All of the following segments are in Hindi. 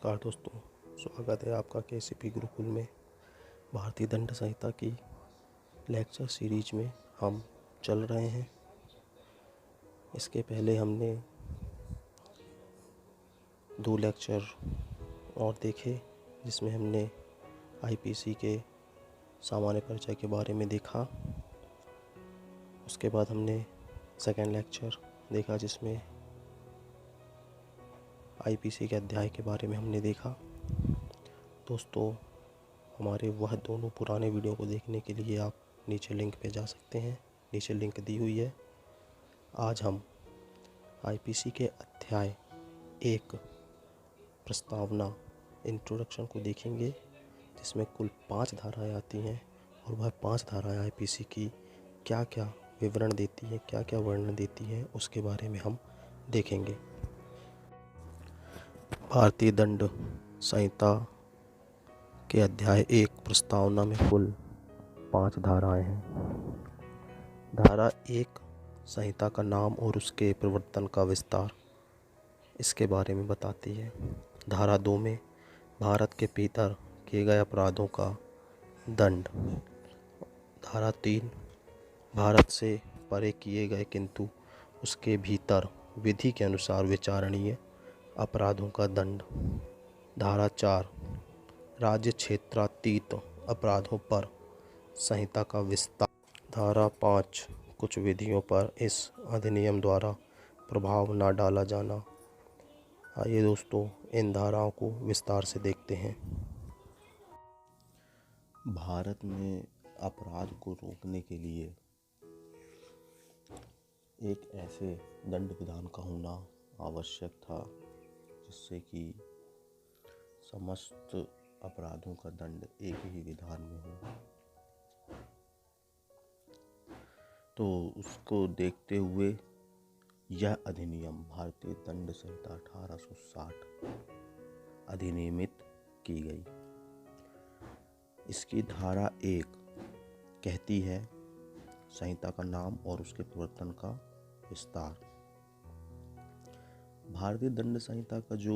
नमस्कार दोस्तों, स्वागत है आपका केसीपी गुरुकुल में। भारतीय दंड संहिता की लेक्चर सीरीज में हम चल रहे हैं। इसके पहले हमने 2 लेक्चर और देखे, जिसमें हमने आईपीसी के सामान्य परिचय के बारे में देखा। उसके बाद हमने सेकेंड लेक्चर देखा, जिसमें आईपीसी के अध्याय के बारे में हमने देखा। दोस्तों, हमारे वह दोनों पुराने वीडियो को देखने के लिए आप नीचे लिंक पे जा सकते हैं। नीचे लिंक दी हुई है। आज हम आईपीसी के अध्याय 1 प्रस्तावना इंट्रोडक्शन को देखेंगे, जिसमें कुल 5 धाराएं आती हैं और वह 5 धाराएं आईपीसी की क्या क्या विवरण देती हैं, क्या क्या वर्णन देती हैं, उसके बारे में हम देखेंगे। भारतीय दंड संहिता के अध्याय 1 प्रस्तावना में कुल 5 धाराएं हैं। धारा 1 संहिता का नाम और उसके प्रवर्तन का विस्तार, इसके बारे में बताती है। धारा 2 में भारत के भीतर किए गए अपराधों का दंड। धारा 3 भारत से परे किए गए किंतु उसके भीतर विधि के अनुसार विचारणीय अपराधों का दंड। धारा 4 राज्य क्षेत्रातीत अपराधों पर संहिता का विस्तार। धारा 5 कुछ विधियों पर इस अधिनियम द्वारा प्रभाव न डाला जाना। आइए दोस्तों, इन धाराओं को विस्तार से देखते हैं। भारत में अपराध को रोकने के लिए एक ऐसे दंड विधान का होना आवश्यक था, जिससे कि समस्त अपराधों का दंड एक ही विधान में हो। तो उसको देखते हुए यह अधिनियम भारतीय दंड संहिता 1860 अधिनियमित की गई। इसकी धारा 1 कहती है संहिता का नाम और उसके प्रवर्तन का विस्तार। भारतीय दंड संहिता का जो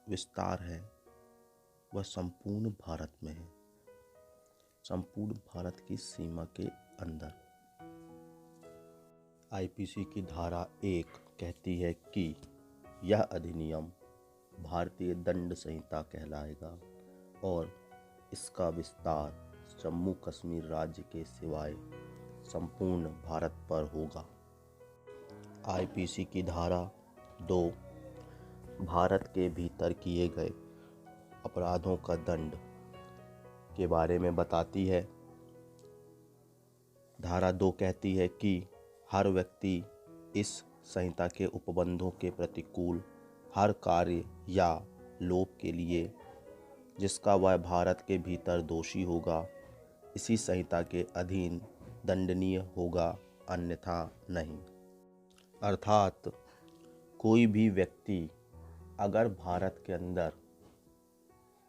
विस्तार है वह संपूर्ण भारत में है, संपूर्ण भारत की सीमा के अंदर। आईपीसी की धारा 1 कहती है कि यह अधिनियम भारतीय दंड संहिता कहलाएगा और इसका विस्तार जम्मू कश्मीर राज्य के सिवाय संपूर्ण भारत पर होगा। आईपीसी की धारा 2 भारत के भीतर किए गए अपराधों का दंड के बारे में बताती है। धारा 2 कहती है कि हर व्यक्ति इस संहिता के उपबंधों के प्रतिकूल हर कार्य या लोप के लिए जिसका वह भारत के भीतर दोषी होगा, इसी संहिता के अधीन दंडनीय होगा, अन्यथा नहीं। अर्थात कोई भी व्यक्ति अगर भारत के अंदर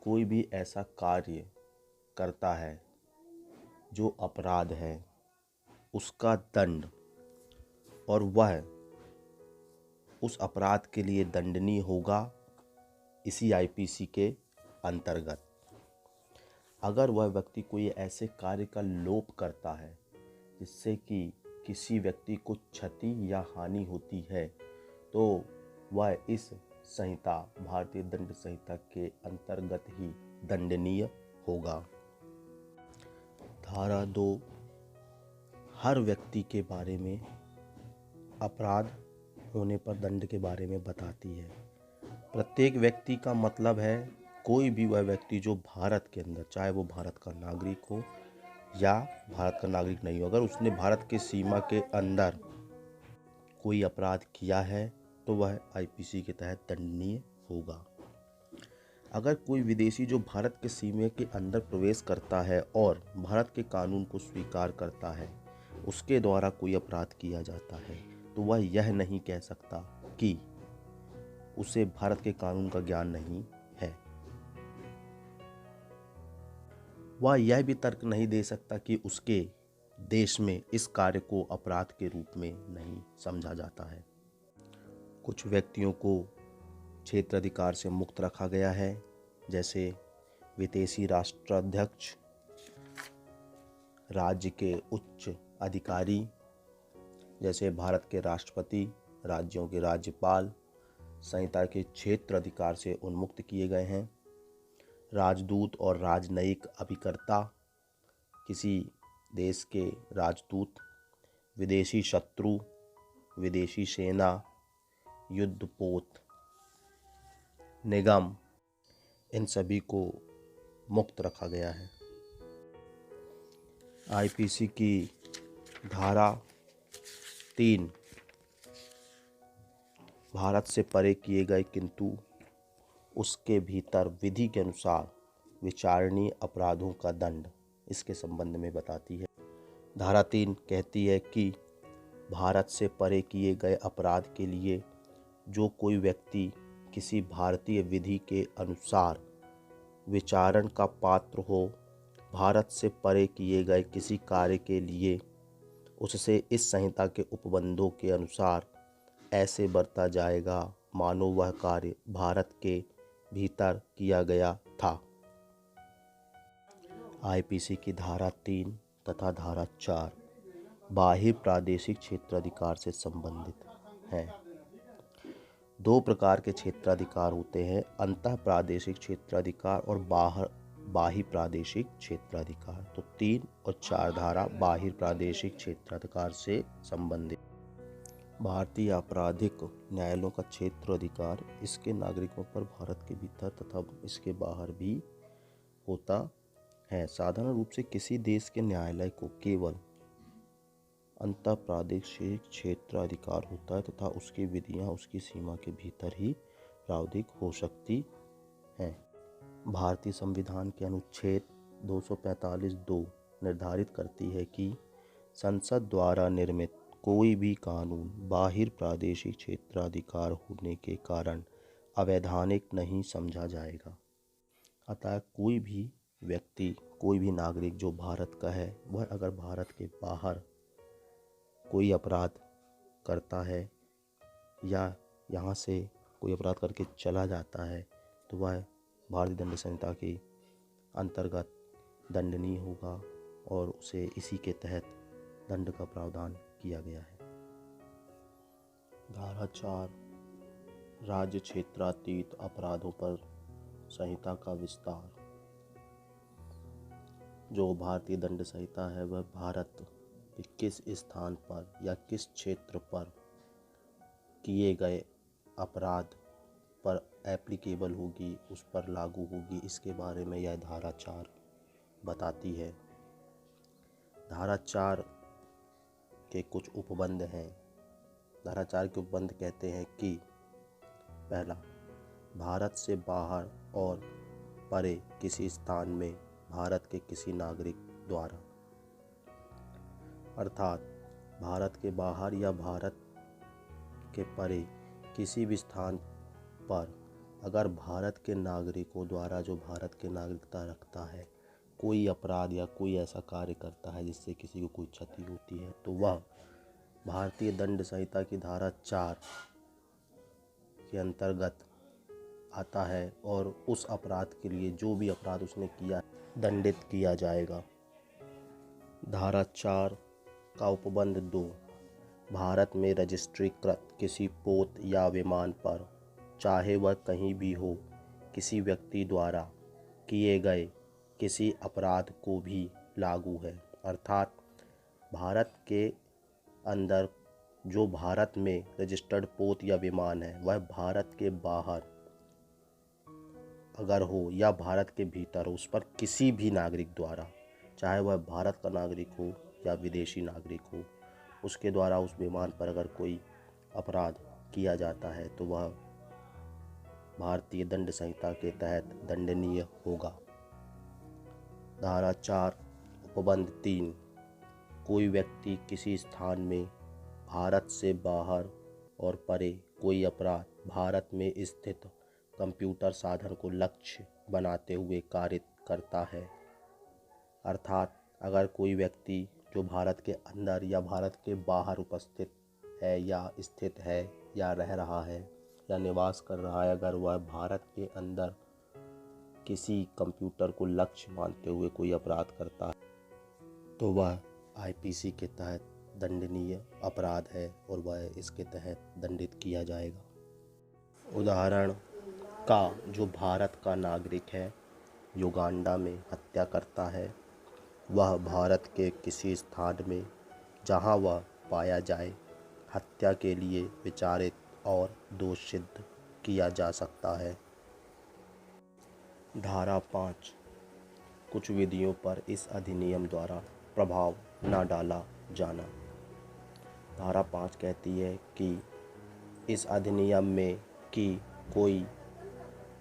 कोई भी ऐसा कार्य करता है जो अपराध है, उसका दंड और वह उस अपराध के लिए दंडनीय होगा इसी आईपीसी के अंतर्गत। अगर वह व्यक्ति कोई ऐसे कार्य का लोप करता है जिससे कि किसी व्यक्ति को क्षति या हानि होती है, तो वह इस संहिता भारतीय दंड संहिता के अंतर्गत ही दंडनीय होगा। धारा 2 हर व्यक्ति के बारे में अपराध होने पर दंड के बारे में बताती है। प्रत्येक व्यक्ति का मतलब है कोई भी वह व्यक्ति जो भारत के अंदर, चाहे वो भारत का नागरिक हो या भारत का नागरिक नहीं हो, अगर उसने भारत के सीमा के अंदर कोई अपराध किया है तो वह आईपीसी के तहत दंडनीय होगा। अगर कोई विदेशी जो भारत के सीमा के अंदर प्रवेश करता है और भारत के कानून को स्वीकार करता है, उसके द्वारा कोई अपराध किया जाता है, तो वह यह नहीं कह सकता कि उसे भारत के कानून का ज्ञान नहीं है। वह यह भी तर्क नहीं दे सकता कि उसके देश में इस कार्य को अपराध के रूप में नहीं समझा जाता है। कुछ व्यक्तियों को क्षेत्राधिकार से मुक्त रखा गया है, जैसे विदेशी राष्ट्राध्यक्ष, राज्य के उच्च अधिकारी जैसे भारत के राष्ट्रपति, राज्यों के राज्यपाल संहिता के क्षेत्र अधिकार से उन्मुक्त किए गए हैं। राजदूत और राजनयिक अभिकर्ता, किसी देश के राजदूत, विदेशी शत्रु, विदेशी सेना, युद्धपोत, निगम, इन सभी को मुक्त रखा गया है। आईपीसी की धारा 3 भारत से परे किए गए किंतु उसके भीतर विधि के अनुसार विचारणीय अपराधों का दंड इसके संबंध में बताती है। धारा 3 कहती है कि भारत से परे किए गए अपराध के लिए जो कोई व्यक्ति किसी भारतीय विधि के अनुसार विचारण का पात्र हो, भारत से परे किए गए किसी कार्य के लिए उससे इस संहिता के उपबंधों के अनुसार ऐसे बरता जाएगा मानो वह कार्य भारत के भीतर किया गया था। आईपीसी की धारा 3 तथा धारा 4 बाह्य प्रादेशिक क्षेत्राधिकार से संबंधित हैं। 2 प्रकार के क्षेत्राधिकार होते हैं, अंतः प्रादेशिक क्षेत्राधिकार और बाह्य प्रादेशिक क्षेत्राधिकार। तो 3 और 4 धारा बाह्य प्रादेशिक क्षेत्राधिकार से संबंधित। भारतीय आपराधिक न्यायालयों का क्षेत्र अधिकार इसके नागरिकों पर भारत के भीतर तथा इसके बाहर भी होता है। साधारण रूप से किसी देश के न्यायालय को केवल अंतः प्रादेशिक क्षेत्र अधिकार होता है तथा उसकी विधियां उसकी सीमा के भीतर ही प्रावधिक हो सकती हैं। भारतीय संविधान के अनुच्छेद 245(2) निर्धारित करती है कि संसद द्वारा निर्मित कोई भी कानून बाह्य प्रादेशिक क्षेत्राधिकार होने के कारण अवैधानिक नहीं समझा जाएगा। अतः कोई भी व्यक्ति, कोई भी नागरिक जो भारत का है, वह अगर भारत के बाहर कोई अपराध करता है या यहाँ से कोई अपराध करके चला जाता है तो वह भारतीय दंड संहिता के अंतर्गत दंडनीय होगा और उसे इसी के तहत दंड का प्रावधान किया गया है। धारा 4 राज्य क्षेत्रातीत अपराधों पर संहिता का विस्तार। जो भारतीय दंड संहिता है वह भारत के किस स्थान पर या किस क्षेत्र पर किए गए अपराध पर एप्लीकेबल होगी, उस पर लागू होगी, इसके बारे में यह धारा 4 बताती है। धारा 4 के कुछ उपबंध हैं। धारा 4 के उपबंध कहते हैं कि पहला, भारत से बाहर और परे किसी स्थान में भारत के किसी नागरिक द्वारा, अर्थात भारत के बाहर या भारत के परे किसी भी स्थान पर अगर भारत के नागरिकों द्वारा, जो भारत के नागरिकता रखता है, कोई अपराध या कोई ऐसा कार्य करता है जिससे किसी को कोई क्षति होती है तो वह भारतीय दंड संहिता की धारा 4 के अंतर्गत आता है और उस अपराध के लिए, जो भी अपराध उसने किया, दंडित किया जाएगा। धारा 4 का उपबंध 2, भारत में रजिस्ट्रीकृत किसी पोत या विमान पर, चाहे वह कहीं भी हो, किसी व्यक्ति द्वारा किए गए किसी अपराध को भी लागू है। अर्थात भारत के अंदर जो भारत में रजिस्टर्ड पोत या विमान है वह भारत के बाहर अगर हो या भारत के भीतर हो, उस पर किसी भी नागरिक द्वारा, चाहे वह भारत का नागरिक हो या विदेशी नागरिक हो, उसके द्वारा उस विमान पर अगर कोई अपराध किया जाता है तो वह भारतीय दंड संहिता के तहत दंडनीय होगा। धारा 4 उपबंध 3, कोई व्यक्ति किसी स्थान में भारत से बाहर और परे कोई अपराध भारत में स्थित कंप्यूटर साधन को लक्ष्य बनाते हुए कार्य करता है। अर्थात अगर कोई व्यक्ति जो भारत के अंदर या भारत के बाहर उपस्थित है या स्थित है या रह रहा है या निवास कर रहा है, अगर वह भारत के अंदर किसी कंप्यूटर को लक्ष्य मानते हुए कोई अपराध करता है तो वह आईपीसी के तहत दंडनीय अपराध है और वह इसके तहत दंडित किया जाएगा। उदाहरण का जो भारत का नागरिक है, युगांडा में हत्या करता है, वह भारत के किसी स्थान में जहां वह पाया जाए हत्या के लिए विचारित और दोष सिद्ध किया जा सकता है। धारा 5 कुछ विधियों पर इस अधिनियम द्वारा प्रभाव न डाला जाना। धारा 5 कहती है कि इस अधिनियम में कि कोई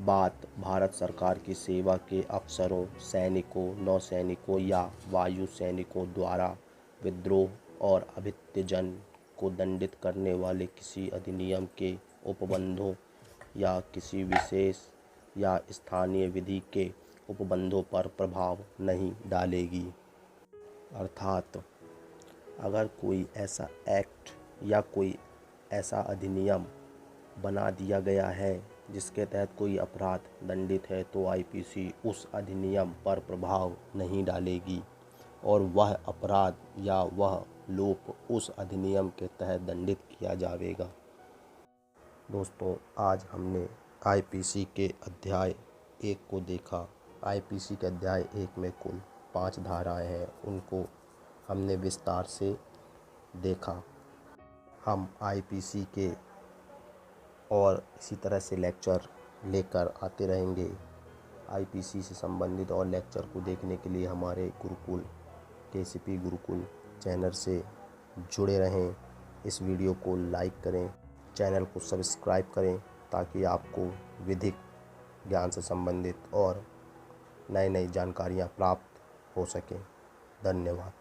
बात भारत सरकार की सेवा के अफसरों, सैनिकों, नौसैनिकों या वायु सैनिकों द्वारा विद्रोह और अभ्युत्थान को दंडित करने वाले किसी अधिनियम के उपबंधों या किसी विशेष या स्थानीय विधि के उपबंधों पर प्रभाव नहीं डालेगी। अर्थात अगर कोई ऐसा एक्ट या कोई ऐसा अधिनियम बना दिया गया है जिसके तहत कोई अपराध दंडित है तो आईपीसी उस अधिनियम पर प्रभाव नहीं डालेगी और वह अपराध या वह लोप उस अधिनियम के तहत दंडित किया जाएगा। दोस्तों, आज हमने आईपीसी के अध्याय 1 को देखा। आईपीसी के अध्याय 1 में कुल 5 धाराएं हैं, उनको हमने विस्तार से देखा। हम आईपीसी के और इसी तरह से लेक्चर लेकर आते रहेंगे। आईपीसी से संबंधित और लेक्चर को देखने के लिए हमारे गुरुकुल केसीपी गुरुकुल चैनल से जुड़े रहें। इस वीडियो को लाइक करें, चैनल को सब्सक्राइब करें ताकि आपको विधिक ज्ञान से संबंधित और नई जानकारियाँ प्राप्त हो सकें। धन्यवाद।